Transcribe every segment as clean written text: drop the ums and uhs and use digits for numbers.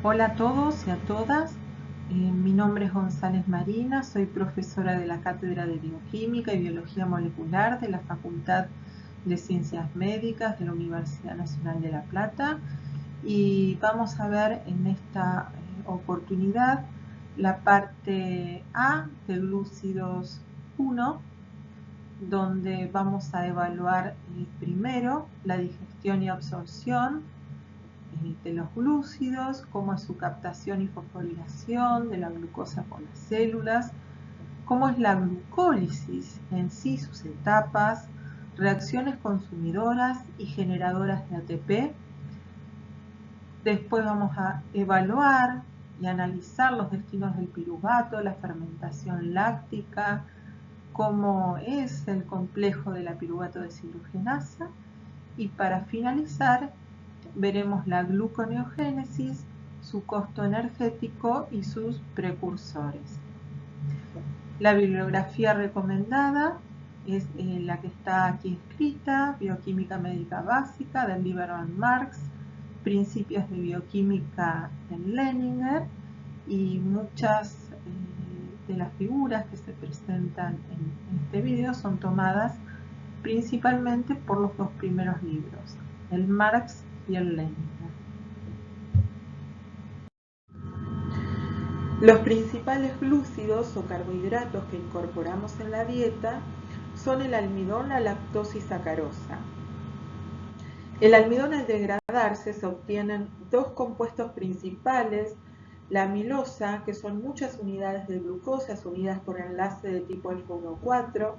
Hola a todos y a todas, mi nombre es González Marina, soy profesora de la Cátedra de Bioquímica y Biología Molecular de la Facultad de Ciencias Médicas de la Universidad Nacional de La Plata y vamos a ver en esta oportunidad la parte A de glúcidos 1, donde vamos a evaluar primero la digestión y absorción de los glúcidos, cómo es su captación y fosforilación de la glucosa por las células, cómo es la glucólisis en sí, sus etapas, reacciones consumidoras y generadoras de ATP. Después vamos a evaluar y analizar los destinos del piruvato, la fermentación láctica, cómo es el complejo de la piruvato deshidrogenasa y para finalizar veremos la gluconeogénesis, su costo energético y sus precursores. La bibliografía recomendada es la que está aquí escrita, Bioquímica Médica Básica de Lieberman Marx, Principios de Bioquímica de Leninger, y muchas de las figuras que se presentan en este video son tomadas principalmente por los dos primeros libros, el Marx y el Leninger. Los principales glúcidos o carbohidratos que incorporamos en la dieta son el almidón, la lactosa y sacarosa. El almidón, al degradarse, se obtienen dos compuestos principales, la amilosa, que son muchas unidades de glucosa unidas por enlace de tipo alfa 1,4,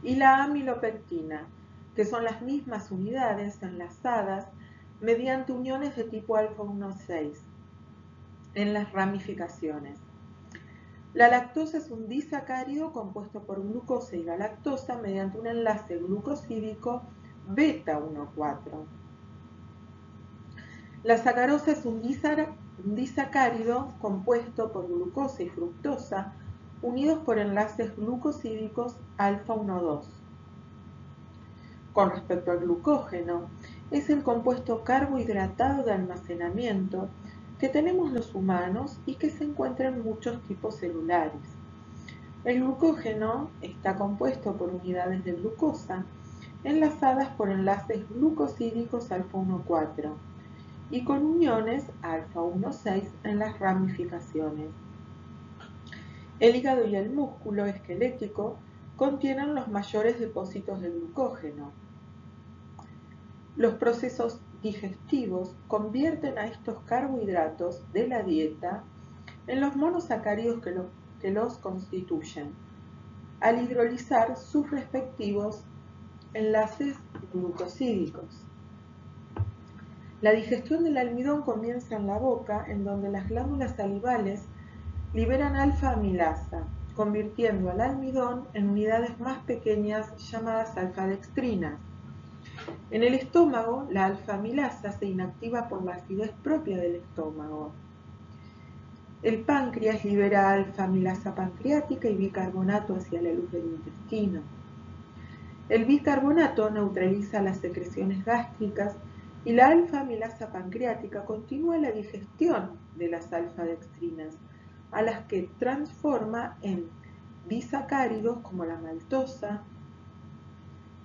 y la amilopectina, que son las mismas unidades enlazadas mediante uniones de tipo alfa 1,6 en las ramificaciones. La lactosa es un disacárido compuesto por glucosa y galactosa mediante un enlace glucosídico beta 1,4. La sacarosa es un disacárido compuesto por glucosa y fructosa unidos por enlaces glucosídicos alfa 1,2. Con respecto al glucógeno, es el compuesto carbohidratado de almacenamiento que tenemos los humanos y que se encuentra en muchos tipos celulares. El glucógeno está compuesto por unidades de glucosa enlazadas por enlaces glucosídicos alfa 1,4 y con uniones alfa 1,6 en las ramificaciones. El hígado y el músculo esquelético contienen los mayores depósitos de glucógeno. Los procesos digestivos convierten a estos carbohidratos de la dieta en los monosacáridos que los constituyen, al hidrolizar sus respectivos enlaces glucosídicos. La digestión del almidón comienza en la boca, en donde las glándulas salivales liberan alfa-amilasa, convirtiendo al almidón en unidades más pequeñas llamadas alfa-dextrinas. En el estómago, la alfa-amilasa se inactiva por la acidez propia del estómago. El páncreas libera alfa-amilasa pancreática y bicarbonato hacia la luz del intestino. El bicarbonato neutraliza las secreciones gástricas y la alfa-amilasa pancreática continúa la digestión de las alfa-dextrinas, a las que transforma en disacáridos como la maltosa,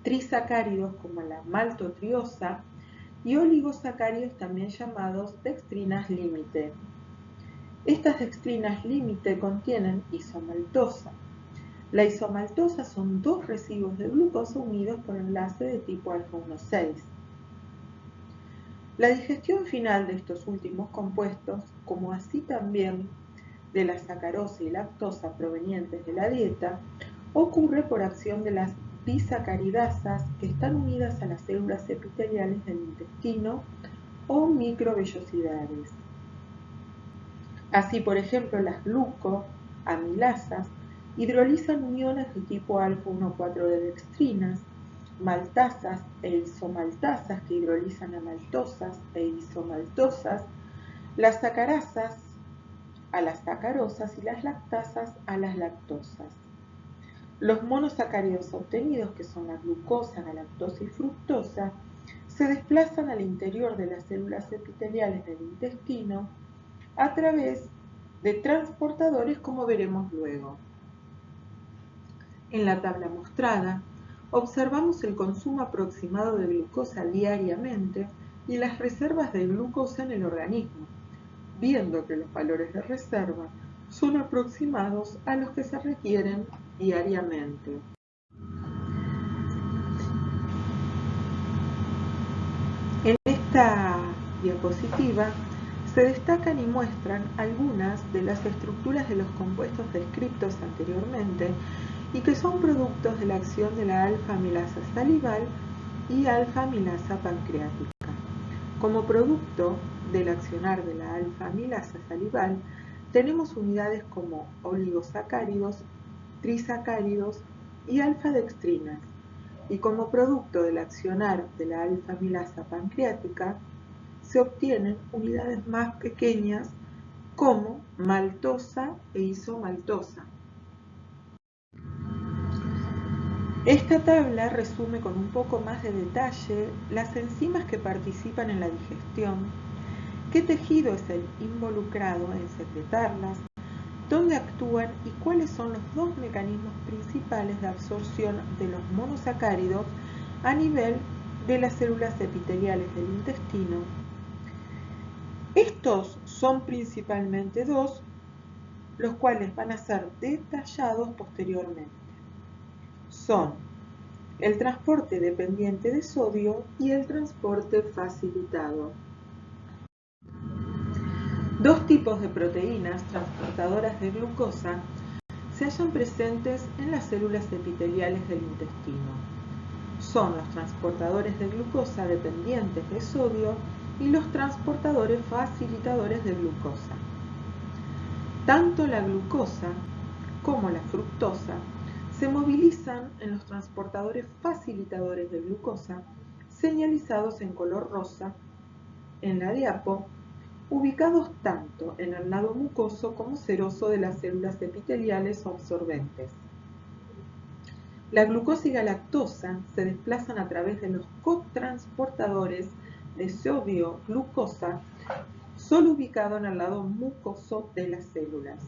trisacáridos como la maltotriosa y oligosacáridos también llamados dextrinas límite. Estas dextrinas límite contienen isomaltosa. La isomaltosa son dos residuos de glucosa unidos por enlace de tipo alfa 1,6. La digestión final de estos últimos compuestos, como así también de la sacarosa y lactosa provenientes de la dieta, ocurre por acción de las disacaridasas que están unidas a las células epiteliales del intestino o microvellosidades. Así, por ejemplo, las glucoamilasas hidrolizan uniones de tipo alfa 1,4 de dextrinas, maltasas e isomaltasas que hidrolizan a maltosas e isomaltosas, las sacarasas a las sacarosas y las lactasas a las lactosas. Los monosacáridos obtenidos, que son la glucosa, galactosa y fructosa, se desplazan al interior de las células epiteliales del intestino a través de transportadores, como veremos luego. En la tabla mostrada, observamos el consumo aproximado de glucosa diariamente y las reservas de glucosa en el organismo, viendo que los valores de reserva son aproximados a los que se requieren diariamente. En esta diapositiva se destacan y muestran algunas de las estructuras de los compuestos descritos anteriormente y que son productos de la acción de la alfa-amilasa salival y alfa-amilasa pancreática. Como producto del accionar de la alfa-amilasa salival, tenemos unidades como oligosacáridos, trisacáridos y alfa-dextrinas, y como producto del accionar de la alfa-amilasa pancreática, se obtienen unidades más pequeñas como maltosa e isomaltosa. Esta tabla resume con un poco más de detalle las enzimas que participan en la digestión, qué tejido es el involucrado en secretarlas, dónde actúan y cuáles son los dos mecanismos principales de absorción de los monosacáridos a nivel de las células epiteliales del intestino. Estos son principalmente dos, los cuales van a ser detallados posteriormente. Son el transporte dependiente de sodio y el transporte facilitado. Dos tipos de proteínas transportadoras de glucosa se hallan presentes en las células epiteliales del intestino. Son los transportadores de glucosa dependientes de sodio y los transportadores facilitadores de glucosa. Tanto la glucosa como la fructosa se movilizan en los transportadores facilitadores de glucosa, señalizados en color rosa en la diapo, ubicados tanto en el lado mucoso como seroso de las células epiteliales o absorbentes. La glucosa y galactosa se desplazan a través de los cotransportadores de sodio-glucosa, solo ubicado en el lado mucoso de las células.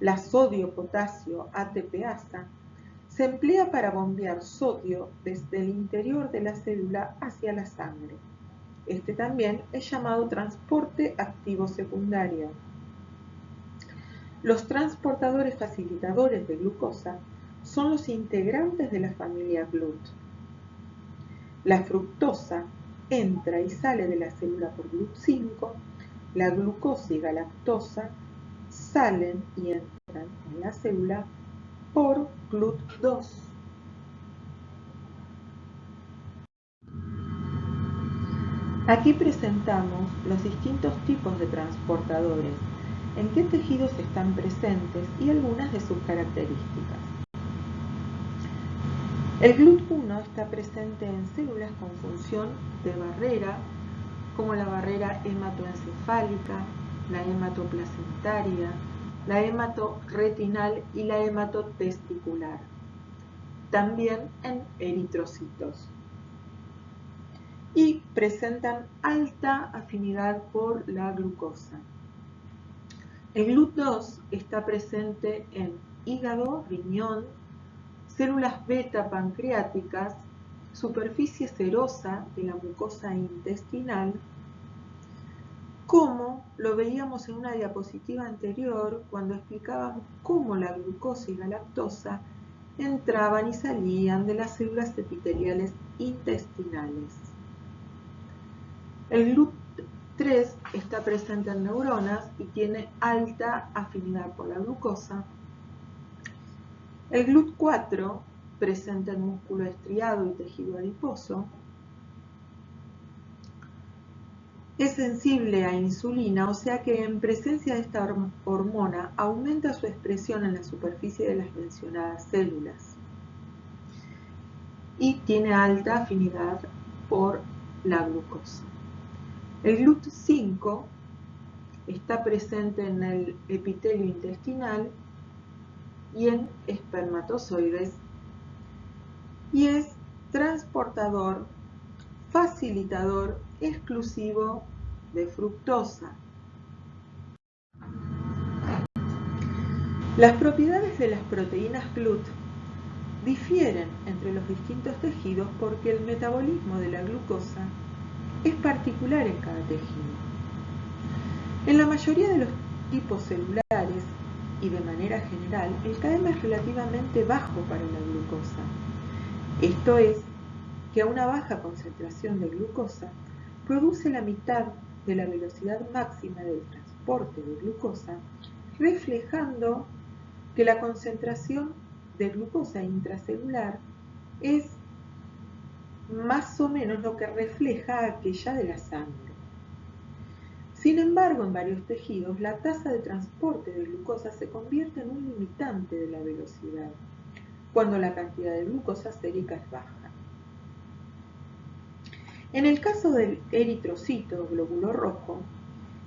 La sodio-potasio ATPasa se emplea para bombear sodio desde el interior de la célula hacia la sangre. Este también es llamado transporte activo secundario. Los transportadores facilitadores de glucosa son los integrantes de la familia GLUT. La fructosa entra y sale de la célula por GLUT5, la glucosa y galactosa salen y entran en la célula por GLUT2. Aquí presentamos los distintos tipos de transportadores, en qué tejidos están presentes y algunas de sus características. El GLUT1 está presente en células con función de barrera, como la barrera hematoencefálica, la hematoplacentaria, la hematoretinal y la hematotesticular. También en eritrocitos. Y presentan alta afinidad por la glucosa. El GLUT2 está presente en hígado, riñón, células beta pancreáticas, superficie serosa de la mucosa intestinal, como lo veíamos en una diapositiva anterior cuando explicábamos cómo la glucosa y galactosa entraban y salían de las células epiteliales intestinales. El GLUT3 está presente en neuronas y tiene alta afinidad por la glucosa. El GLUT4, presente en músculo estriado y tejido adiposo, es sensible a insulina, o sea que en presencia de esta hormona aumenta su expresión en la superficie de las mencionadas células y tiene alta afinidad por la glucosa. El GLUT5 está presente en el epitelio intestinal y en espermatozoides y es transportador, facilitador exclusivo de fructosa. Las propiedades de las proteínas GLUT difieren entre los distintos tejidos porque el metabolismo de la glucosa es particular en cada tejido. En la mayoría de los tipos celulares y de manera general, el KM es relativamente bajo para la glucosa. Esto es, que a una baja concentración de glucosa produce la mitad de la velocidad máxima del transporte de glucosa, reflejando que la concentración de glucosa intracelular es más o menos lo que refleja aquella de la sangre. Sin embargo, en varios tejidos, la tasa de transporte de glucosa se convierte en un limitante de la velocidad, cuando la cantidad de glucosa sérica es baja. En el caso del eritrocito o glóbulo rojo,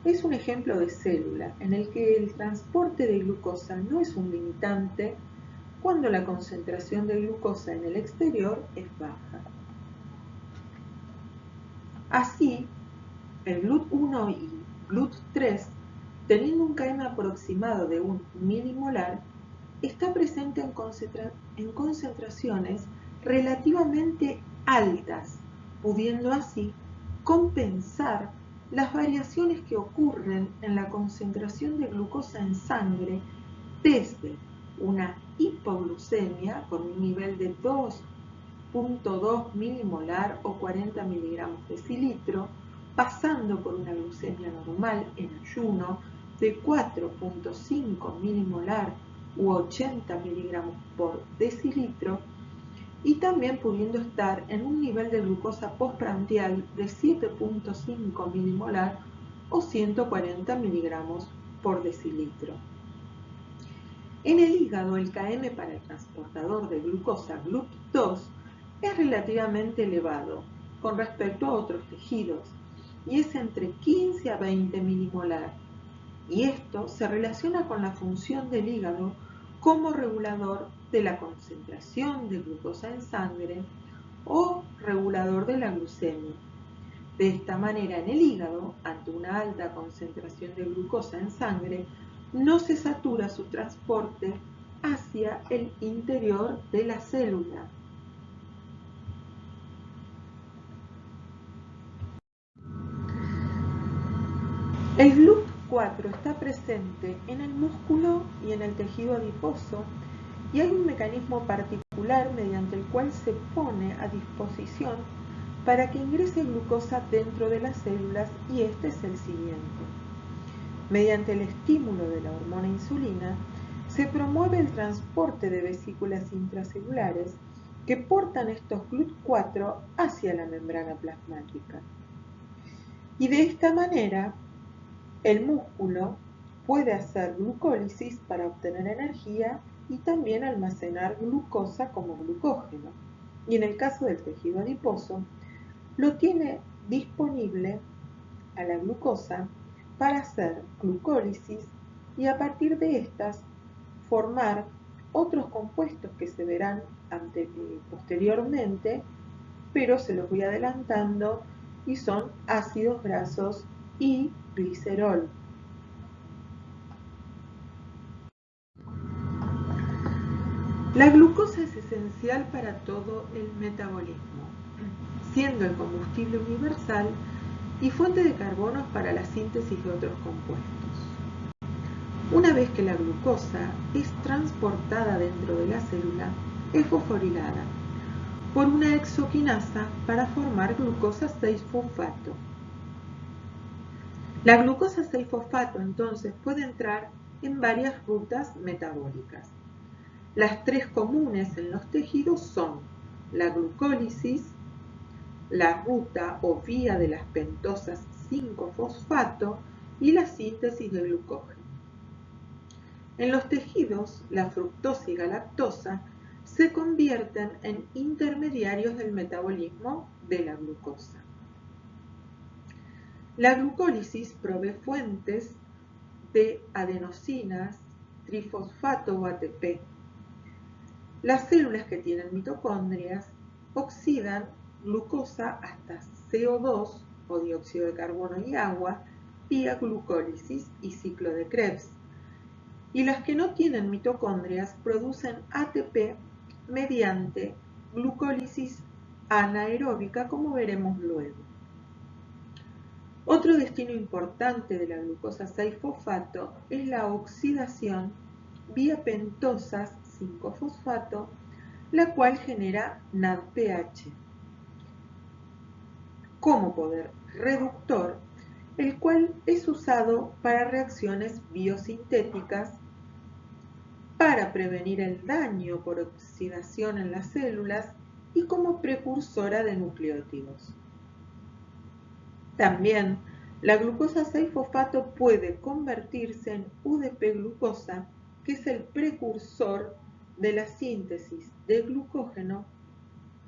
es un ejemplo de célula en el que el transporte de glucosa no es un limitante cuando la concentración de glucosa en el exterior es baja. Así, el GLUT1 y GLUT3, teniendo un KM aproximado de 1 milimolar, está presente en concentraciones relativamente altas, pudiendo así compensar las variaciones que ocurren en la concentración de glucosa en sangre desde una hipoglucemia con un nivel de 2.2 milimolar o 40 miligramos decilitro, pasando por una glucemia normal en ayuno de 4.5 milimolar u 80 miligramos por decilitro, y también pudiendo estar en un nivel de glucosa postprandial de 7.5 milimolar o 140 miligramos por decilitro. En el hígado, el KM para el transportador de glucosa GLUT2 es relativamente elevado con respecto a otros tejidos y es entre 15 a 20 milimolar, y esto se relaciona con la función del hígado como regulador de la concentración de glucosa en sangre o regulador de la glucemia. De esta manera, en el hígado, ante una alta concentración de glucosa en sangre, no se satura su transporte hacia el interior de la célula. El GLUT4 está presente en el músculo y en el tejido adiposo, y hay un mecanismo particular mediante el cual se pone a disposición para que ingrese glucosa dentro de las células, y este es el siguiente. Mediante el estímulo de la hormona insulina, se promueve el transporte de vesículas intracelulares que portan estos GLUT4 hacia la membrana plasmática. Y de esta manera, el músculo puede hacer glucólisis para obtener energía y también almacenar glucosa como glucógeno. Y en el caso del tejido adiposo, lo tiene disponible a la glucosa para hacer glucólisis y a partir de estas formar otros compuestos que se verán posteriormente, pero se los voy adelantando, y son ácidos grasos y glicerol. La glucosa es esencial para todo el metabolismo, siendo el combustible universal y fuente de carbonos para la síntesis de otros compuestos. Una vez que la glucosa es transportada dentro de la célula, es fosforilada por una exoquinasa para formar glucosa 6-fosfato. La glucosa 6-fosfato entonces puede entrar en varias rutas metabólicas. Las tres comunes en los tejidos son la glucólisis, la ruta o vía de las pentosas 5-fosfato y la síntesis de glucógeno. En los tejidos, la fructosa y galactosa se convierten en intermediarios del metabolismo de la glucosa. La glucólisis provee fuentes de adenosinas, trifosfato o ATP. Las células que tienen mitocondrias oxidan glucosa hasta CO2 o dióxido de carbono y agua vía glucólisis y ciclo de Krebs. y las que no tienen mitocondrias producen ATP mediante glucólisis anaeróbica, como veremos luego. Otro destino importante de la glucosa 6-fosfato es la oxidación vía pentosas 5-fosfato, la cual genera NADPH como poder reductor, el cual es usado para reacciones biosintéticas, para prevenir el daño por oxidación en las células y como precursora de nucleótidos. También la glucosa 6-fosfato puede convertirse en UDP-glucosa, que es el precursor de la síntesis de glucógeno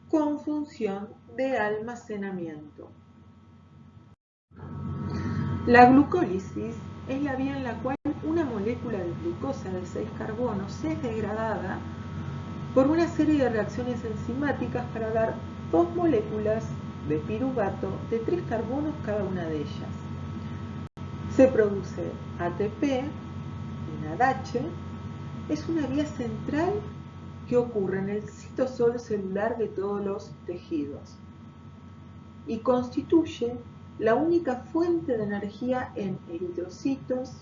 con función de almacenamiento. La glucólisis es la vía en la cual una molécula de glucosa de 6 carbonos es degradada por una serie de reacciones enzimáticas para dar 2 moléculas de piruvato de 3 carbonos cada una de ellas. Se produce ATP y NADH. Es una vía central que ocurre en el citosol celular de todos los tejidos y constituye la única fuente de energía en eritrocitos,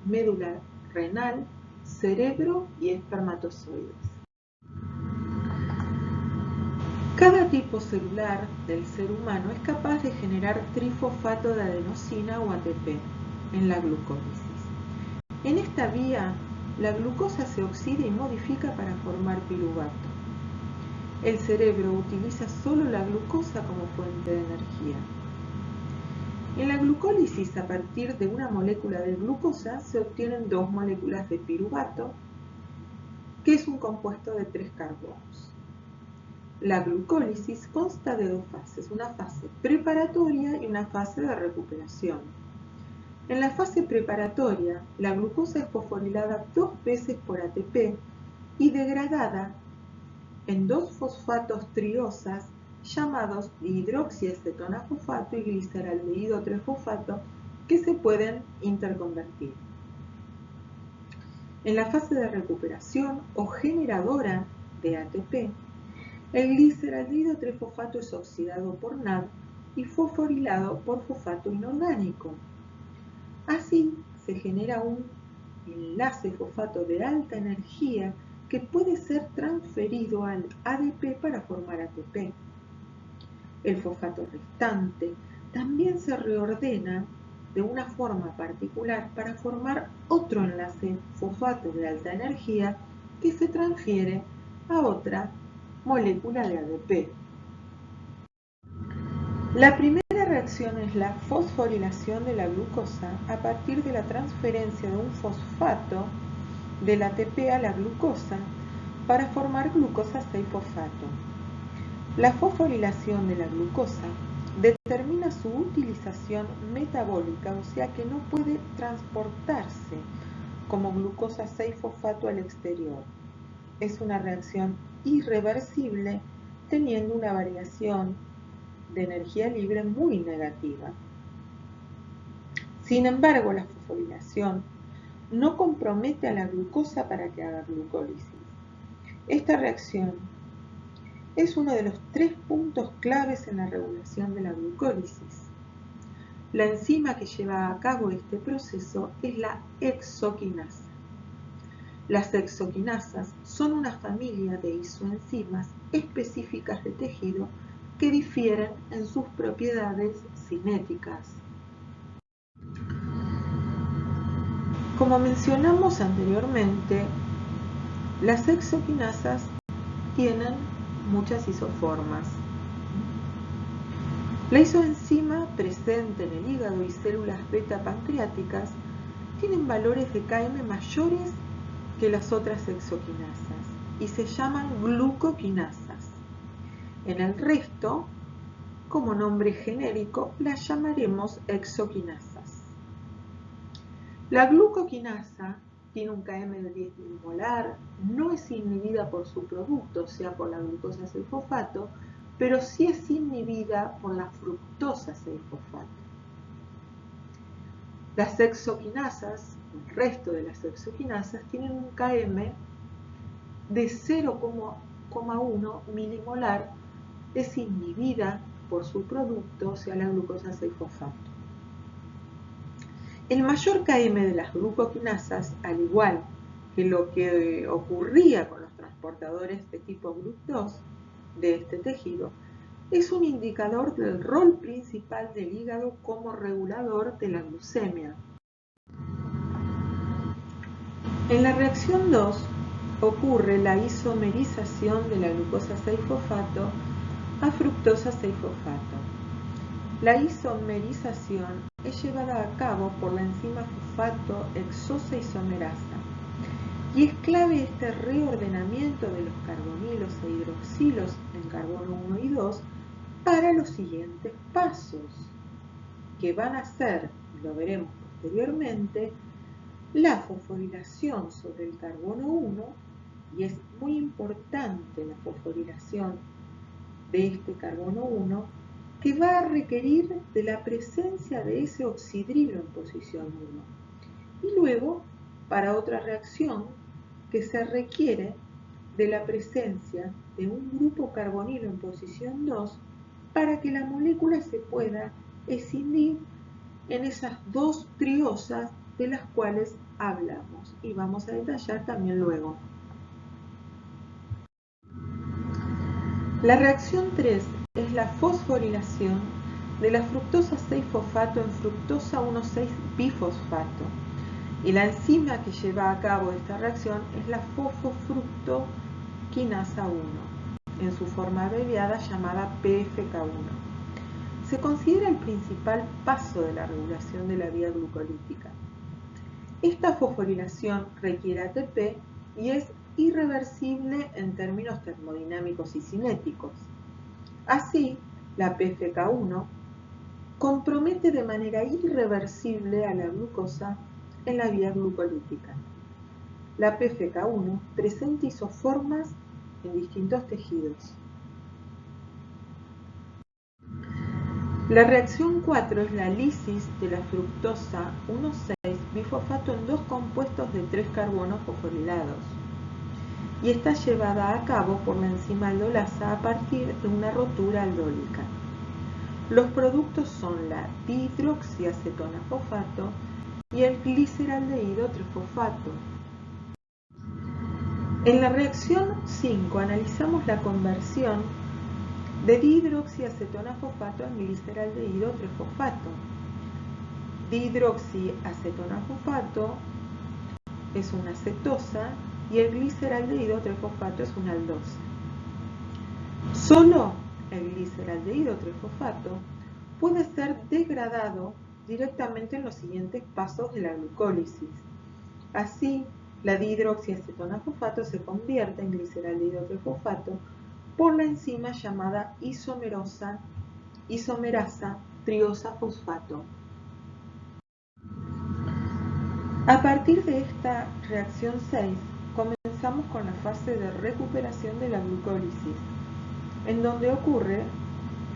médula renal, cerebro y espermatozoides. Cada tipo celular del ser humano es capaz de generar trifosfato de adenosina o ATP en la glucólisis. En esta vía, la glucosa se oxida y modifica para formar piruvato. El cerebro utiliza solo la glucosa como fuente de energía. En la glucólisis, a partir de una molécula de glucosa, se obtienen 2 moléculas de piruvato, que es un compuesto de 3 carbonos. La glucólisis consta de 2 fases, una fase preparatoria y una fase de recuperación. En la fase preparatoria, la glucosa es fosforilada 2 veces por ATP y degradada en 2 fosfatos triosas llamados dihidroxiacetonas-fosfato y gliceraldehído 3-fosfato, que se pueden interconvertir. En la fase de recuperación o generadora de ATP, el gliceraldehído 3-fosfato es oxidado por NAD y fosforilado por fosfato inorgánico. Así se genera un enlace fosfato de alta energía que puede ser transferido al ADP para formar ATP. El fosfato restante también se reordena de una forma particular para formar otro enlace fosfato de alta energía que se transfiere a otra molécula de ADP. La primera reacción es la fosforilación de la glucosa a partir de la transferencia de un fosfato del ATP a la glucosa para formar glucosa 6-fosfato. La fosforilación de la glucosa determina su utilización metabólica, o sea que no puede transportarse como glucosa 6-fosfato al exterior. Es una reacción irreversible teniendo una variación de energía libre muy negativa. Sin embargo, la fosforilación no compromete a la glucosa para que haga glucólisis. Esta reacción es uno de los 3 puntos claves en la regulación de la glucólisis. La enzima que lleva a cabo este proceso es la hexoquinasa. Las hexoquinasas son una familia de isoenzimas específicas de tejido que difieren en sus propiedades cinéticas. Como mencionamos anteriormente, las hexoquinasas tienen muchas isoformas. La isoenzima presente en el hígado y células beta pancreáticas tienen valores de Km mayores que las otras hexoquinasas y se llaman glucoquinasas. En el resto, como nombre genérico, las llamaremos exoquinasas. La glucoquinasa tiene un Km de 10 milimolar, no es inhibida por su producto, o sea, por la glucosa 6-fosfato, pero sí es inhibida por la fructosa 6-fosfato. Las exoquinasas el resto de las hexoquinasas tienen un km de 0,1 milimolar desinhibida por su producto, o sea, la glucosa 6-fosfato. El mayor km de las glucoquinasas, al igual que lo que ocurría con los transportadores de tipo GLUT2 de este tejido, es un indicador del rol principal del hígado como regulador de la glucemia. En la reacción 2 ocurre la isomerización de la glucosa 6-fosfato a fructosa 6-fosfato. La isomerización es llevada a cabo por la enzima fosfato hexosa isomerasa y es clave este reordenamiento de los carbonilos e hidroxilos en carbono 1 y 2 para los siguientes pasos, que van a ser, y lo veremos posteriormente, la fosforilación sobre el carbono 1, y es muy importante la fosforilación de este carbono 1, que va a requerir de la presencia de ese oxidrilo en posición 1. Y luego, para otra reacción, que se requiere de la presencia de un grupo carbonilo en posición 2 para que la molécula se pueda escindir en esas dos triosas de las cuales hablamos y vamos a detallar también luego. La reacción 3 es la fosforilación de la fructosa 6-fosfato en fructosa 1,6-bifosfato y la enzima que lleva a cabo esta reacción es la fosfofructoquinasa 1, en su forma abreviada llamada PFK1. Se considera el principal paso de la regulación de la vía glucolítica. Esta fosforilación requiere ATP y es irreversible en términos termodinámicos y cinéticos. Así, la PFK1 compromete de manera irreversible a la glucosa en la vía glucolítica. La PFK1 presenta isoformas en distintos tejidos. La reacción 4 es la lisis de la fructosa 1,6-bifosfato en dos compuestos de 3 carbonos fosforilados y está llevada a cabo por la enzima aldolasa a partir de una rotura aldólica. Los productos son la dihidroxiacetona-fosfato y el gliceraldehído 3-fosfato. En la reacción 5 analizamos la conversión de dihidroxiacetona-fosfato en gliceraldehído 3-fosfato. Dihidroxiacetona-fosfato es una acetosa y el gliceraldehído 3-fosfato es una aldosa. Solo el gliceraldehído 3-fosfato puede ser degradado directamente en los siguientes pasos de la glucólisis. Así, la dihidroxiacetona-fosfato se convierte en gliceraldehído 3-fosfato por la enzima llamada isomerasa triosa fosfato. A partir de esta reacción 6, comenzamos con la fase de recuperación de la glucólisis, en donde ocurre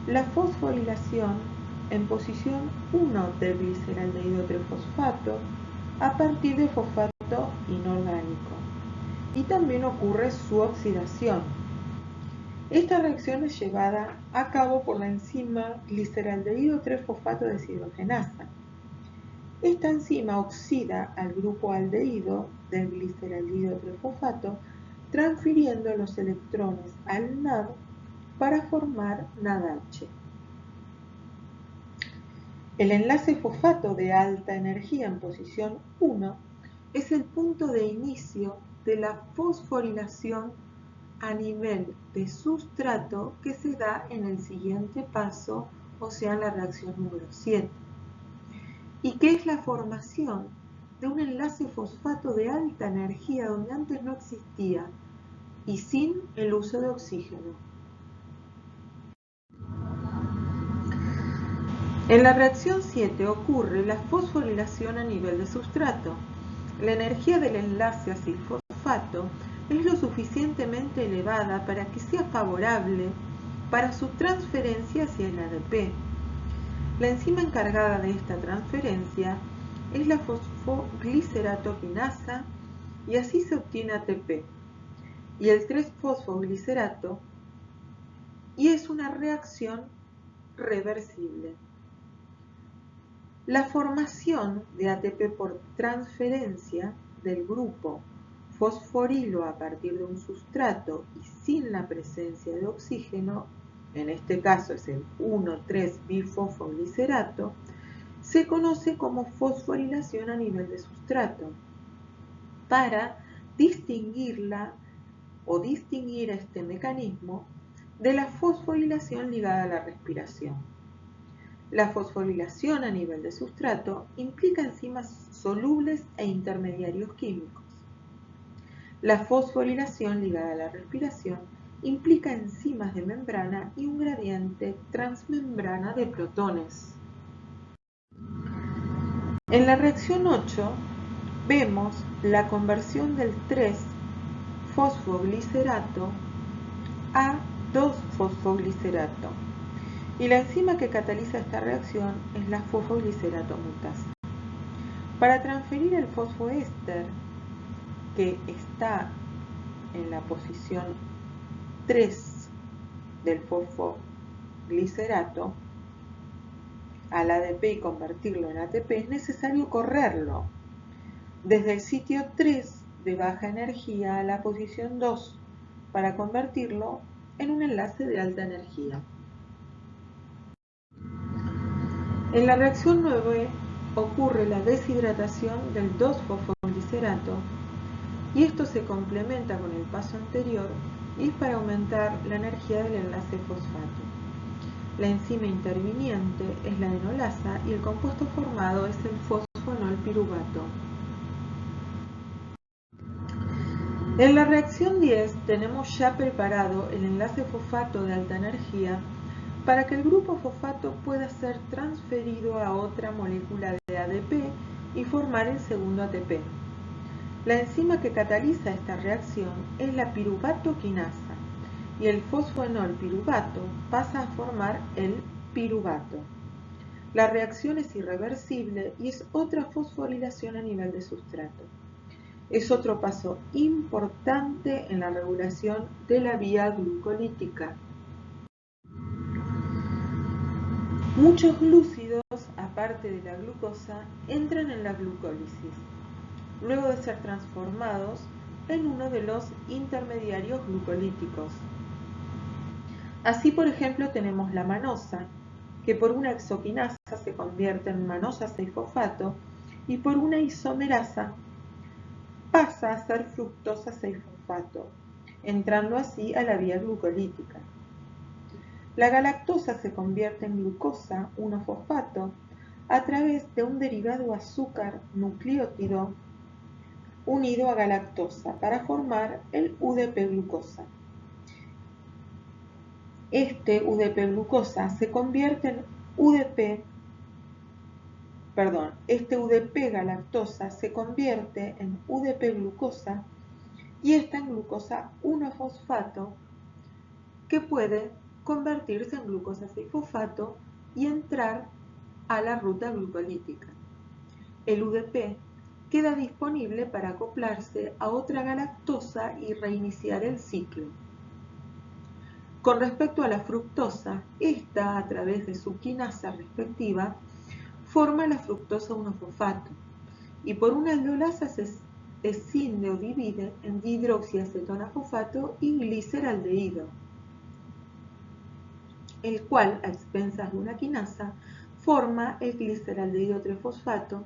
la fosforilación en posición 1 del gliceraldehído 3-fosfato a partir de fosfato inorgánico, y también ocurre su oxidación. Esta reacción es llevada a cabo por la enzima gliceraldehído 3-fosfato deshidrogenasa. Esta enzima oxida al grupo aldehído del gliceraldehído 3-fosfato, transfiriendo los electrones al NAD para formar NADH. El enlace fosfato de alta energía en posición 1 es el punto de inicio de la fosforilación a nivel de sustrato que se da en el siguiente paso, o sea, en la reacción número 7, y que es la formación de un enlace fosfato de alta energía donde antes no existía y sin el uso de oxígeno. En la reacción 7 ocurre la fosforilación a nivel de sustrato. La energía del enlace acil-fosfato es lo suficientemente elevada para que sea favorable para su transferencia hacia el ADP. La enzima encargada de esta transferencia es la fosfoglicerato quinasa y así se obtiene ATP. Y el 3-fosfoglicerato y es una reacción reversible. La formación de ATP por transferencia del grupo fosforilo a partir de un sustrato y sin la presencia de oxígeno, en este caso es el 1,3-bifosfoglicerato, se conoce como fosforilación a nivel de sustrato. Para distinguirla o distinguir este mecanismo de la fosforilación ligada a la respiración. La fosforilación a nivel de sustrato implica enzimas solubles e intermediarios químicos. La fosforilación ligada a la respiración implica enzimas de membrana y un gradiente transmembrana de protones. En la reacción 8 vemos la conversión del 3-fosfoglicerato a 2-fosfoglicerato. Y la enzima que cataliza esta reacción es la fosfoglicerato mutasa. Para transferir el fosfoéster, que está en la posición 3 del fosfoglicerato, al ADP y convertirlo en ATP, es necesario correrlo desde el sitio 3 de baja energía a la posición 2 para convertirlo en un enlace de alta energía. En la reacción 9 ocurre la deshidratación del 2-fosfoglicerato y esto se complementa con el paso anterior y es para aumentar la energía del enlace fosfato. La enzima interviniente es la enolasa y el compuesto formado es el fosfoenolpiruvato. En la reacción 10 tenemos ya preparado el enlace fosfato de alta energía para que el grupo fosfato pueda ser transferido a otra molécula de ADP y formar el segundo ATP. La enzima que cataliza esta reacción es la piruvato quinasa y el fosfoenolpiruvato pasa a formar el piruvato. La reacción es irreversible y es otra fosforilación a nivel de sustrato. Es otro paso importante en la regulación de la vía glucolítica. Muchos glúcidos, aparte de la glucosa, entran en la glucólisis, luego de ser transformados en uno de los intermediarios glucolíticos. Así, por ejemplo, tenemos la manosa, que por una exoquinasa se convierte en manosa 6-fosfato y por una isomerasa pasa a ser fructosa 6-fosfato, entrando así a la vía glucolítica. La galactosa se convierte en glucosa 1-fosfato a través de un derivado azúcar nucleótido unido a galactosa para formar el UDP-glucosa. Este UDP-glucosa se convierte en este UDP-galactosa se convierte en UDP-glucosa y esta en glucosa 1-fosfato que puede convertirse en glucosa 6-fosfato y entrar a la ruta glucolítica. El UDP queda disponible para acoplarse a otra galactosa y reiniciar el ciclo. Con respecto a la fructosa, esta, a través de su quinasa respectiva, forma la fructosa 1-fosfato y por una aldolasa se escinde o divide en dihidroxiacetona-fosfato y gliceraldehído, el cual, a expensas de una quinasa, forma el gliceraldehído 3-fosfato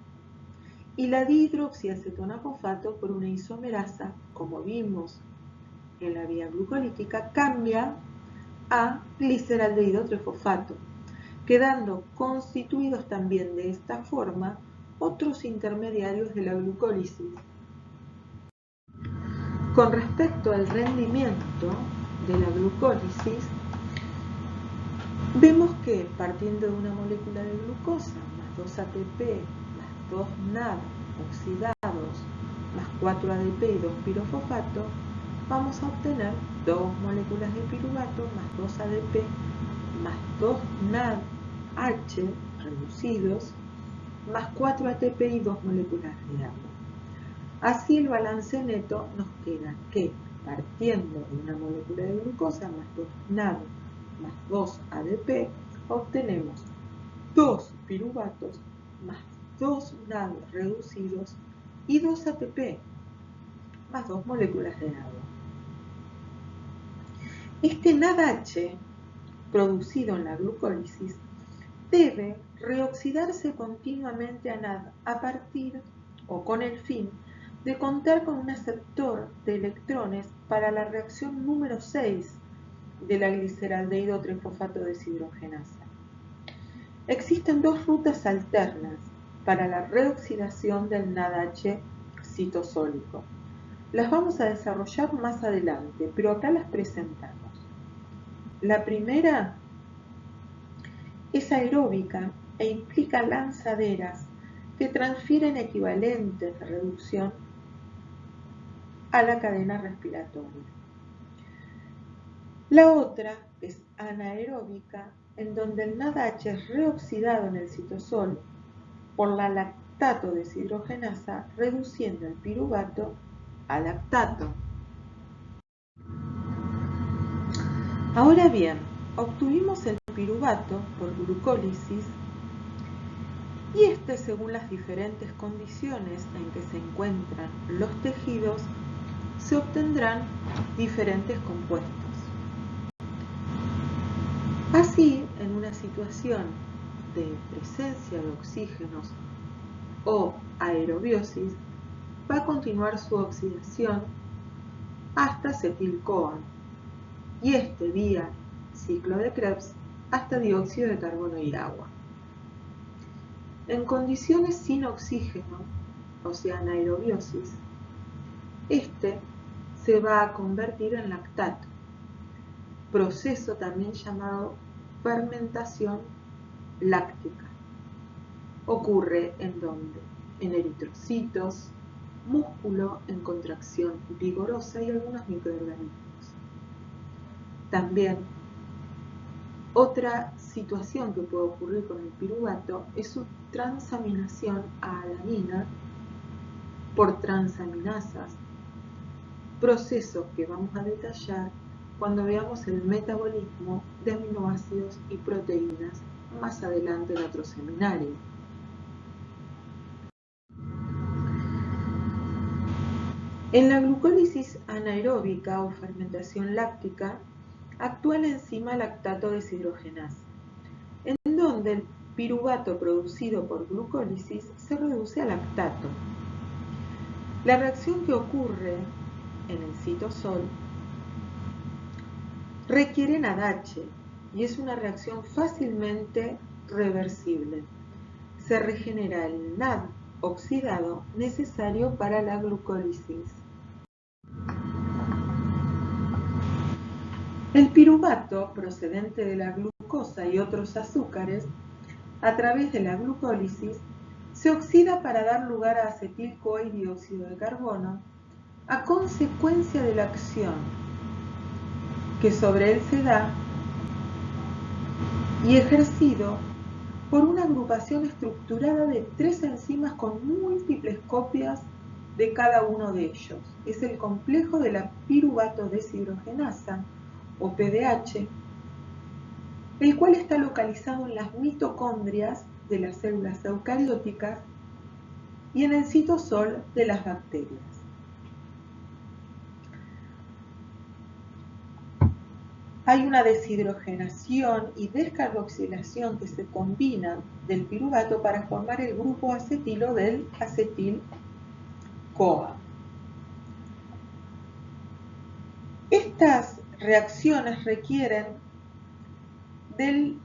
y la dihidroxiacetona-fosfato por una isomerasa, como vimos en la vía glucolítica, cambia a gliceraldehído 3-fosfato, quedando constituidos también de esta forma otros intermediarios de la glucólisis. Con respecto al rendimiento de la glucólisis, vemos que partiendo de una molécula de glucosa más 2 ATP más 2 NAD oxidados más 4 ADP y 2 pirofosfato, vamos a obtener 2 moléculas de piruvato más 2 ADP más 2 NADH reducidos más 4 ATP y 2 moléculas de agua. Así el balance neto nos queda que, partiendo de una molécula de glucosa más 2 NAD más 2 ADP, obtenemos 2 piruvatos más 2 NAD reducidos y 2 ATP más 2 moléculas de agua. Este NADH producido en la glucólisis debe reoxidarse continuamente a NAD a partir o con el fin de contar con un aceptor de electrones para la reacción número 6 de la gliceraldehído trifosfato deshidrogenasa. Existen dos rutas alternas para la reoxidación del NADH citosólico. Las vamos a desarrollar más adelante, pero acá las presentamos. La primera es aeróbica e implica lanzaderas que transfieren equivalentes de reducción a la cadena respiratoria. La otra es anaeróbica, en donde el NADH es reoxidado en el citosol por la lactato deshidrogenasa, reduciendo el piruvato a lactato. Ahora bien, obtuvimos el piruvato por glucólisis y según las diferentes condiciones en que se encuentran los tejidos, se obtendrán diferentes compuestos. Así, en una situación de presencia de oxígenos o aerobiosis, va a continuar su oxidación hasta acetil-CoA y vía ciclo de Krebs hasta dióxido de carbono y agua. En condiciones sin oxígeno, o sea, anaerobiosis, se va a convertir en lactato, proceso también llamado fermentación láctica. Ocurre en donde? En eritrocitos, músculo en contracción vigorosa y algunos microorganismos. También, otra situación que puede ocurrir con el piruvato es su transaminación a alanina por transaminasas, proceso que vamos a detallar cuando veamos el metabolismo de aminoácidos y proteínas más adelante en otro seminario. En la glucólisis anaeróbica o fermentación láctica, actúa la enzima lactato deshidrogenasa, en donde el piruvato producido por glucólisis se reduce a lactato. La reacción que ocurre en el citosol requiere NADH y es una reacción fácilmente reversible. Se regenera el NAD oxidado necesario para la glucólisis. El piruvato, procedente de la glucosa y otros azúcares, a través de la glucólisis, se oxida para dar lugar a acetil-CoA y dióxido de carbono, a consecuencia de la acción que sobre él se da y ejercido por una agrupación estructurada de 3 enzimas con múltiples copias de cada uno de ellos. Es el complejo de la piruvato deshidrogenasa, o PDH, el cual está localizado en las mitocondrias de las células eucarióticas y en el citosol de las bacterias. Hay una deshidrogenación y descarboxilación que se combinan del piruvato para formar el grupo acetilo del acetil-CoA. Estas reacciones requieren del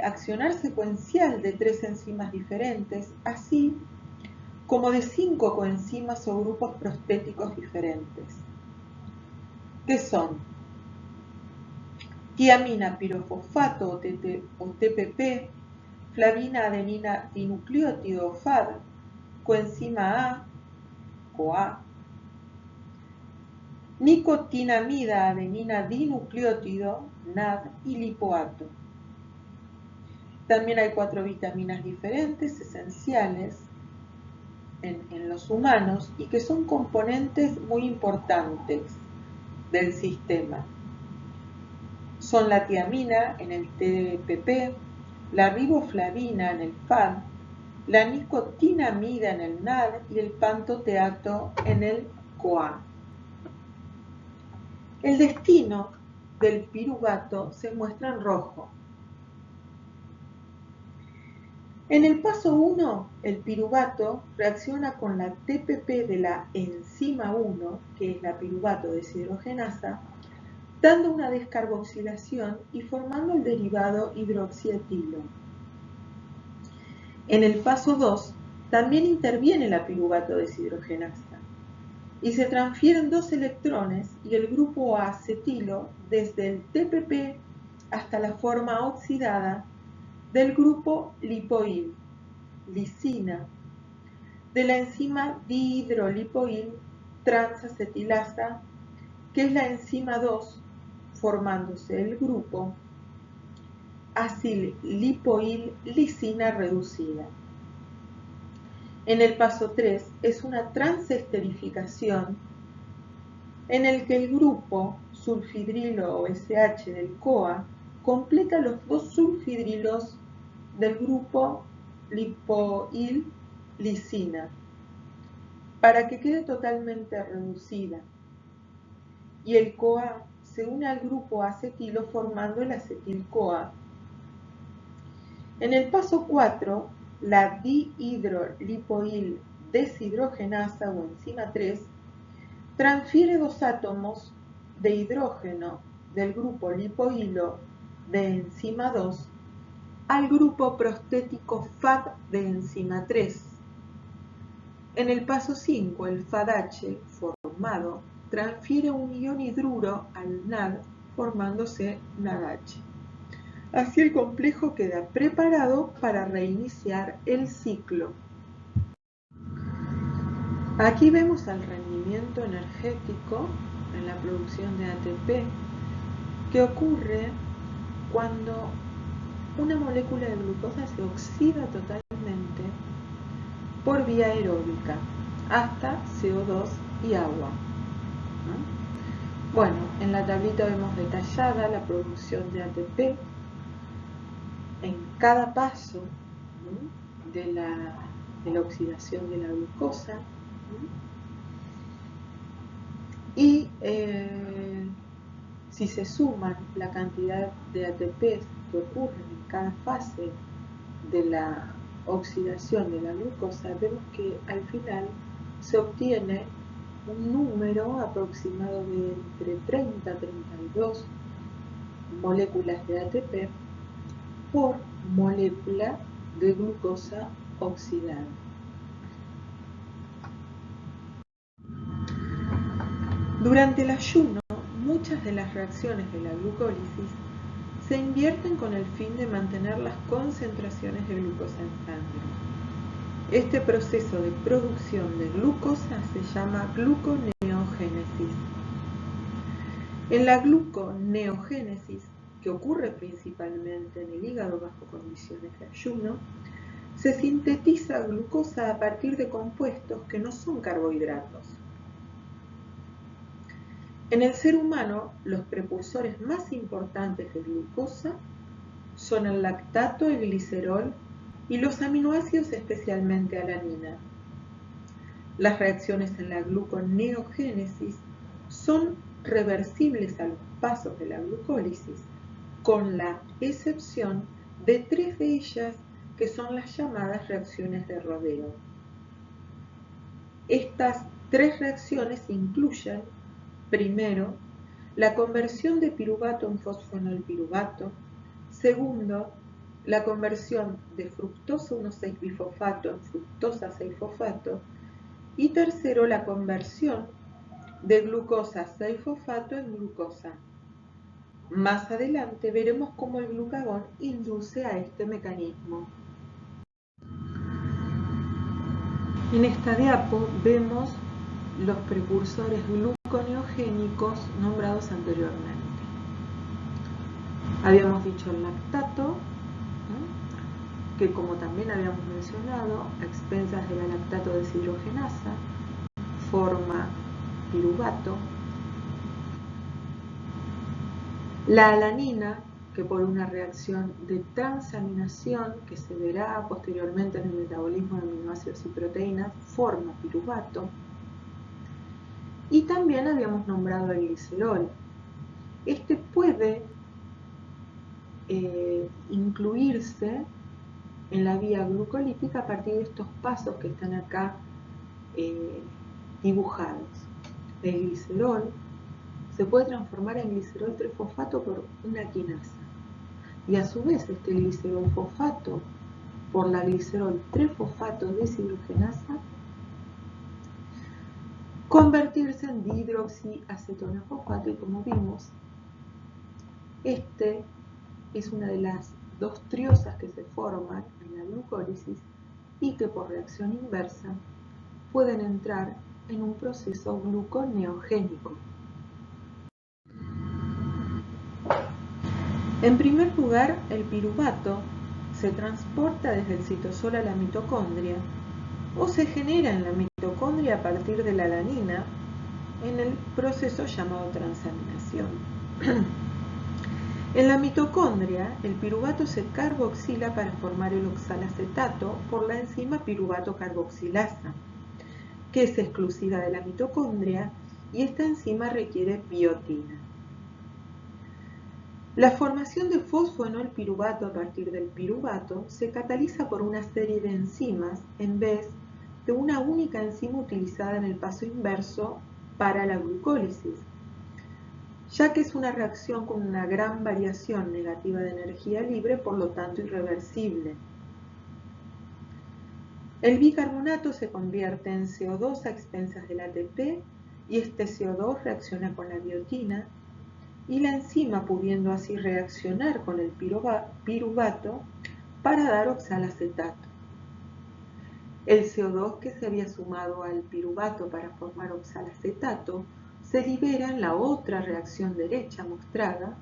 accionar secuencial de 3 enzimas diferentes, así como de 5 coenzimas o grupos prostéticos diferentes, que son tiamina pirofosfato o TPP, flavina adenina dinucleótido o FAD, coenzima A, CoA, nicotinamida adenina dinucleótido, NAD y lipoato. También hay 4 vitaminas diferentes, esenciales en los humanos y que son componentes muy importantes del sistema. Son la tiamina en el TPP, la riboflavina en el FAD, la nicotinamida en el NAD y el pantoteato en el CoA. El destino del piruvato se muestra en rojo. En el paso 1, el piruvato reacciona con la TPP de la enzima 1, que es la piruvato deshidrogenasa, dando una descarboxilación y formando el derivado hidroxietilo. En el paso 2, también interviene la piruvato deshidrogenasa y se transfieren 2 electrones y el grupo acetilo desde el TPP hasta la forma oxidada del grupo lipoil, lisina, de la enzima dihidrolipoil transacetilasa, que es la enzima 2, formándose el grupo acil-lipoil lisina reducida. En el paso 3 es una transesterificación en el que el grupo sulfidrilo o SH del CoA completa los 2 sulfidrilos del grupo lipoil lisina para que quede totalmente reducida y el CoA se une al grupo acetilo formando el acetil-CoA. En el paso 4, la dihidrolipoil deshidrogenasa o enzima 3 transfiere 2 átomos de hidrógeno del grupo lipoilo de enzima 2 al grupo prostético FAD de enzima 3. En el paso 5, el FADH formado transfiere un ion hidruro al NAD formándose NADH. Así el complejo queda preparado para reiniciar el ciclo. Aquí vemos el rendimiento energético en la producción de ATP que ocurre cuando una molécula de glucosa se oxida totalmente por vía aeróbica hasta CO2 y agua. Bueno, en la tablita vemos detallada la producción de ATP en cada paso de la oxidación de la glucosa y si se suman la cantidad de ATP que ocurren en cada fase de la oxidación de la glucosa, vemos que al final se obtiene un número aproximado de entre 30 a 32 moléculas de ATP por molécula de glucosa oxidada. Durante el ayuno, muchas de las reacciones de la glucólisis se invierten con el fin de mantener las concentraciones de glucosa en sangre. Este proceso de producción de glucosa se llama gluconeogénesis. En la gluconeogénesis, que ocurre principalmente en el hígado bajo condiciones de ayuno, se sintetiza glucosa a partir de compuestos que no son carbohidratos. En el ser humano, los precursores más importantes de glucosa son el lactato, el glicerol y los aminoácidos, especialmente alanina. Las reacciones en la gluconeogénesis son reversibles a los pasos de la glucólisis, con la excepción de 3 de ellas que son las llamadas reacciones de rodeo. Estas 3 reacciones incluyen, primero, la conversión de piruvato en fosfonolpiruvato, segundo, la conversión de fructosa 1,6-bifosfato en fructosa 6-fosfato y tercero, la conversión de glucosa 6-fosfato en glucosa. Más adelante veremos cómo el glucagón induce a este mecanismo. En esta diapo vemos los precursores gluconeogénicos nombrados anteriormente. Habíamos dicho el lactato, que, como también habíamos mencionado, a expensas de la lactato deshidrogenasa, forma piruvato. La alanina, que por una reacción de transaminación que se verá posteriormente en el metabolismo de aminoácidos y proteínas, forma piruvato. Y también habíamos nombrado el glicerol. Este puede incluirse en la vía glucolítica a partir de estos pasos que están acá dibujados. El glicerol se puede transformar en glicerol trifosfato por una quinasa. Y a su vez este glicerol fosfato por la glicerol trifosfato deshidrogenasa convertirse en dihidroxiacetona fosfato, y como vimos, este es una de las dos triosas que se forman en la glucólisis y que por reacción inversa pueden entrar en un proceso gluconeogénico. En primer lugar, el piruvato se transporta desde el citosol a la mitocondria o se genera en la mitocondria a partir de la alanina en el proceso llamado transaminación. En la mitocondria, el piruvato se carboxila para formar el oxalacetato por la enzima piruvato carboxilasa, que es exclusiva de la mitocondria, y esta enzima requiere biotina. La formación de fosfoenolpiruvato a partir del piruvato se cataliza por una serie de enzimas en vez de una única enzima utilizada en el paso inverso para la glucólisis, ya que es una reacción con una gran variación negativa de energía libre, por lo tanto irreversible. El bicarbonato se convierte en CO2 a expensas del ATP y este CO2 reacciona con la biotina y la enzima, pudiendo así reaccionar con el piruvato para dar oxalacetato. El CO2 que se había sumado al piruvato para formar oxalacetato se libera en la otra reacción derecha mostrada,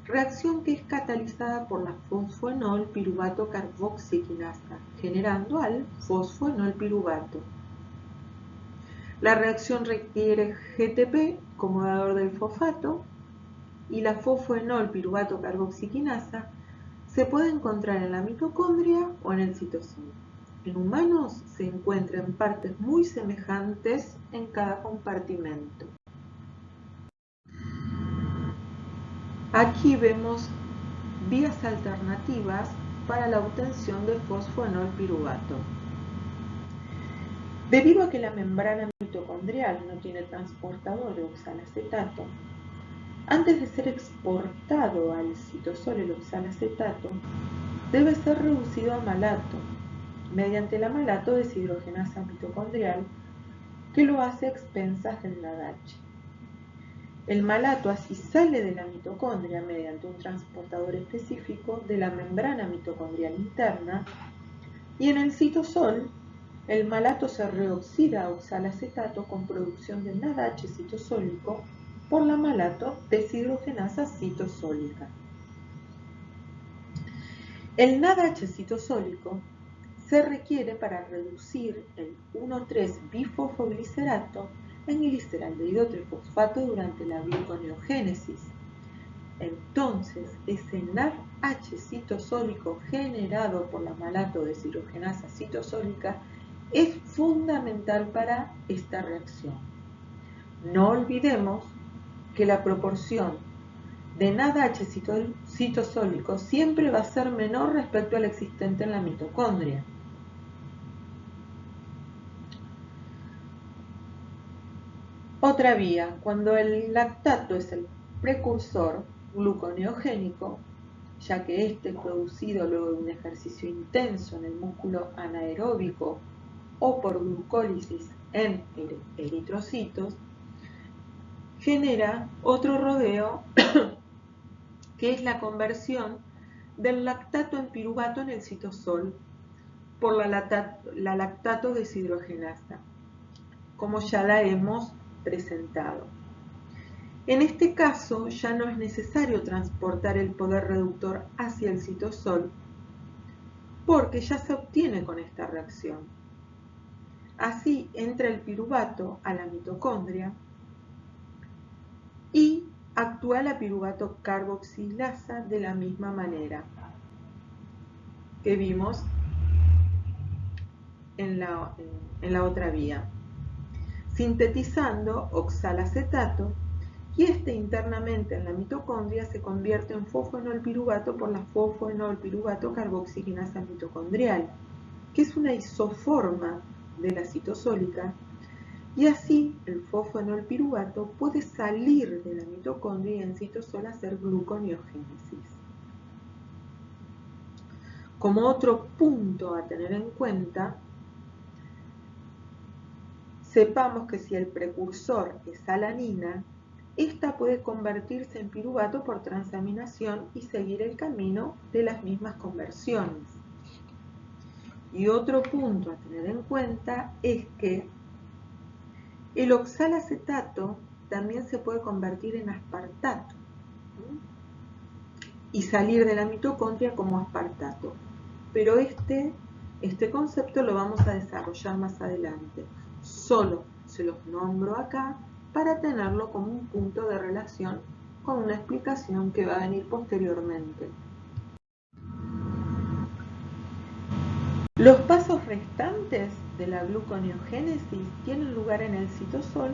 reacción que es catalizada por la fosfoenol-piruvato carboxiquinasa, generando al fosfoenolpiruvato. La reacción requiere GTP como dador del fosfato, y la fosfoenol-piruvato carboxiquinasa se puede encontrar en la mitocondria o en el citosol. En humanos se encuentra en partes muy semejantes en cada compartimento. Aquí vemos vías alternativas para la obtención de fosfoenolpiruvato. Debido a que la membrana mitocondrial no tiene transportador de oxalacetato, antes de ser exportado al citosol el oxalacetato, debe ser reducido a malato mediante la malato deshidrogenasa mitocondrial, que lo hace a expensas del NADH. El malato así sale de la mitocondria mediante un transportador específico de la membrana mitocondrial interna, y en el citosol el malato se reoxida a oxalacetato con producción de NADH citosólico por la malato deshidrogenasa citosólica. El NADH citosólico se requiere para reducir el 1,3-bifosfoglicerato en gliceraldehído trifosfato durante la gluconeogénesis. Entonces, ese NADH citosólico generado por la malato deshidrogenasa citosólica es fundamental para esta reacción. No olvidemos que la proporción de NADH citosólico siempre va a ser menor respecto al existente en la mitocondria. Otra vía, cuando el lactato es el precursor gluconeogénico, ya que este es producido luego de un ejercicio intenso en el músculo anaeróbico o por glucólisis en eritrocitos, genera otro rodeo que es la conversión del lactato en piruvato en el citosol por la lactato deshidrogenasa, como ya la hemos presentado. En este caso ya no es necesario transportar el poder reductor hacia el citosol, porque ya se obtiene con esta reacción. Así entra el piruvato a la mitocondria y actúa la piruvato carboxilasa de la misma manera que vimos en la otra vía, sintetizando oxalacetato, y este internamente en la mitocondria se convierte en fosfoenolpiruvato por la fosfoenolpiruvato carboxigenasa mitocondrial, que es una isoforma de la citosólica, y así el fosfoenolpiruvato puede salir de la mitocondria y en citosol hacer gluconeogénesis. Como otro punto a tener en cuenta, sepamos que si el precursor es alanina, esta puede convertirse en piruvato por transaminación y seguir el camino de las mismas conversiones. Y otro punto a tener en cuenta es que el oxalacetato también se puede convertir en aspartato y salir de la mitocondria como aspartato. Pero este concepto lo vamos a desarrollar más adelante. Solo se los nombro acá para tenerlo como un punto de relación con una explicación que va a venir posteriormente. Los pasos restantes de la gluconeogénesis tienen lugar en el citosol,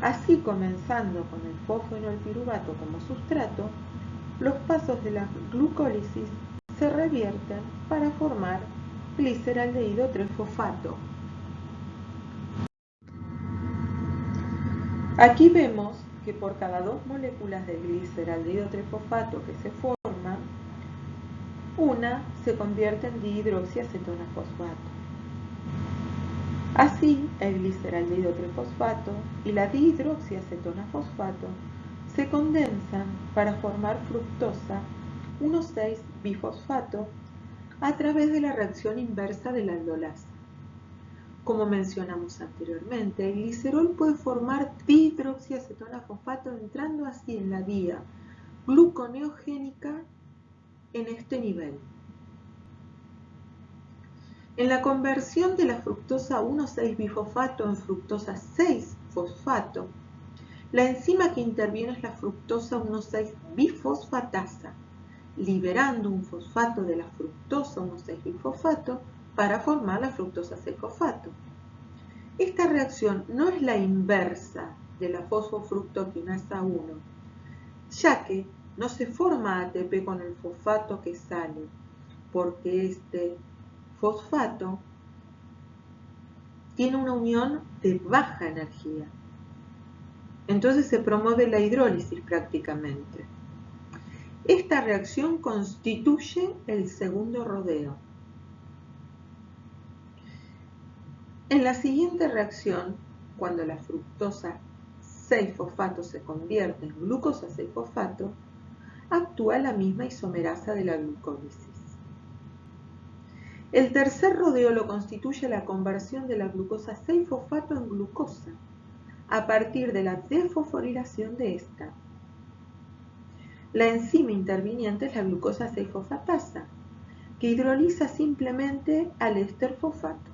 así comenzando con el fosfoenolpiruvato como sustrato. Los pasos de la glucólisis se revierten para formar gliceraldehído 3-fosfato. Aquí vemos que por cada 2 moléculas de gliceraldehído 3-fosfato que se forman, una se convierte en dihidroxiacetona-fosfato. Así, el gliceraldehído 3-fosfato y la dihidroxiacetona-fosfato se condensan para formar fructosa 1,6-bifosfato a través de la reacción inversa de la aldolasa. Como mencionamos anteriormente, el glicerol puede formar dihidroxiacetona-fosfato entrando así en la vía gluconeogénica en este nivel. En la conversión de la fructosa 1,6-bifosfato en fructosa 6-fosfato, la enzima que interviene es la fructosa 1,6-bifosfatasa, liberando un fosfato de la fructosa 1,6-bifosfato para formar la fructosa 6-fosfato. Esta reacción no es la inversa de la fosfofructoquinasa 1, ya que no se forma ATP con el fosfato que sale, porque este fosfato tiene una unión de baja energía. Entonces se promueve la hidrólisis prácticamente. Esta reacción constituye el segundo rodeo. En la siguiente reacción, cuando la fructosa 6-fosfato se convierte en glucosa 6-fosfato, actúa la misma isomerasa de la glucólisis. El tercer rodeo lo constituye la conversión de la glucosa 6-fosfato en glucosa, a partir de la desfosforilación de esta. La enzima interviniente es la glucosa 6-fosfatasa, que hidroliza simplemente al éster fosfato.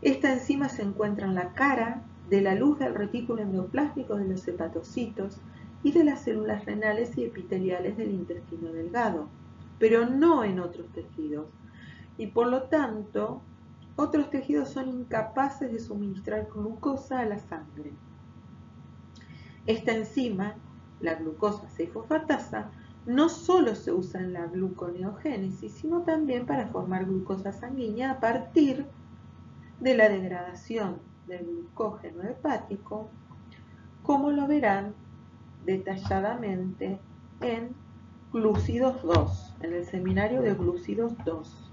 Esta enzima se encuentra en la cara de la luz del retículo endoplásmico de los hepatocitos y de las células renales y epiteliales del intestino delgado, pero no en otros tejidos, y por lo tanto otros tejidos son incapaces de suministrar glucosa a la sangre. Esta enzima, la glucosa 6-fosfatasa, no solo se usa en la gluconeogénesis, sino también para formar glucosa sanguínea a partir de la degradación del glucógeno hepático, como lo verán detalladamente en Glúcidos 2, en el seminario de Glúcidos 2.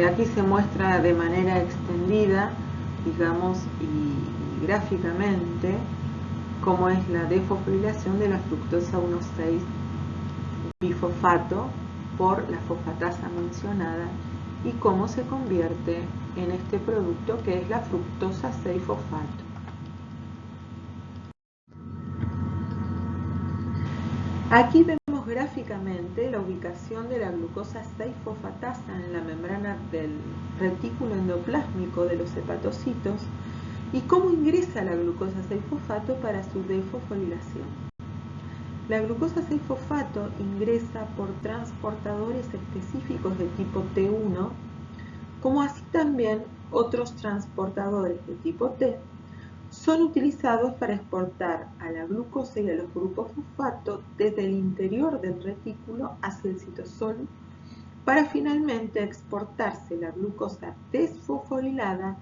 Aquí se muestra de manera extendida, digamos, y gráficamente, cómo es la desfosforilación de la fructosa 1,6-bifosfato por la fosfatasa mencionada y cómo se convierte en este producto que es la fructosa 6-fosfato. Aquí vemos gráficamente la ubicación de la glucosa 6-fosfatasa en la membrana del retículo endoplásmico de los hepatocitos y cómo ingresa la glucosa 6-fosfato para su desfosforilación. La glucosa 6-fosfato ingresa por transportadores específicos de tipo T1, como así también otros transportadores de tipo T son utilizados para exportar a la glucosa y a los grupos fosfato desde el interior del retículo hacia el citosol para finalmente exportarse la glucosa desfosforilada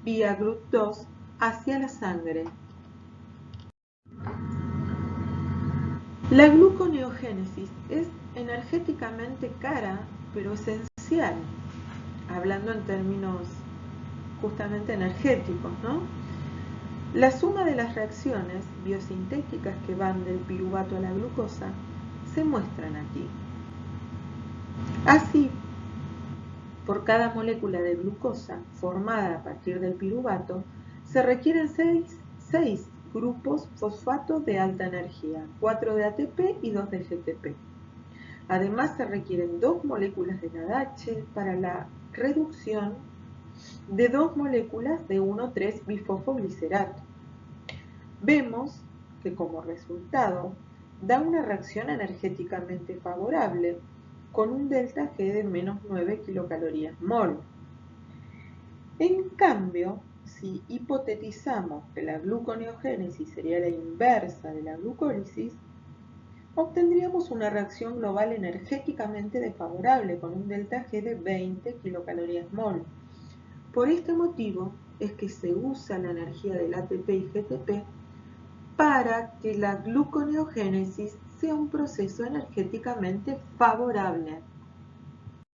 vía GLUT2 hacia la sangre. La gluconeogénesis es energéticamente cara, pero esencial, hablando en términos justamente energéticos, ¿no? La suma de las reacciones biosintéticas que van del piruvato a la glucosa se muestran aquí. Así, por cada molécula de glucosa formada a partir del piruvato, se requieren 6 grupos fosfato de alta energía, 4 de ATP y 2 de GTP. Además, se requieren 2 moléculas de NADH para la reducción de 2 moléculas de 1,3-bifosfoglicerato. Vemos que como resultado da una reacción energéticamente favorable con un delta G de menos 9 kilocalorías mol. En cambio, si hipotetizamos que la gluconeogénesis sería la inversa de la glucólisis, obtendríamos una reacción global energéticamente desfavorable con un delta G de 20 kilocalorías mol. Por este motivo es que se usa la energía del ATP y GTP para que la gluconeogénesis sea un proceso energéticamente favorable.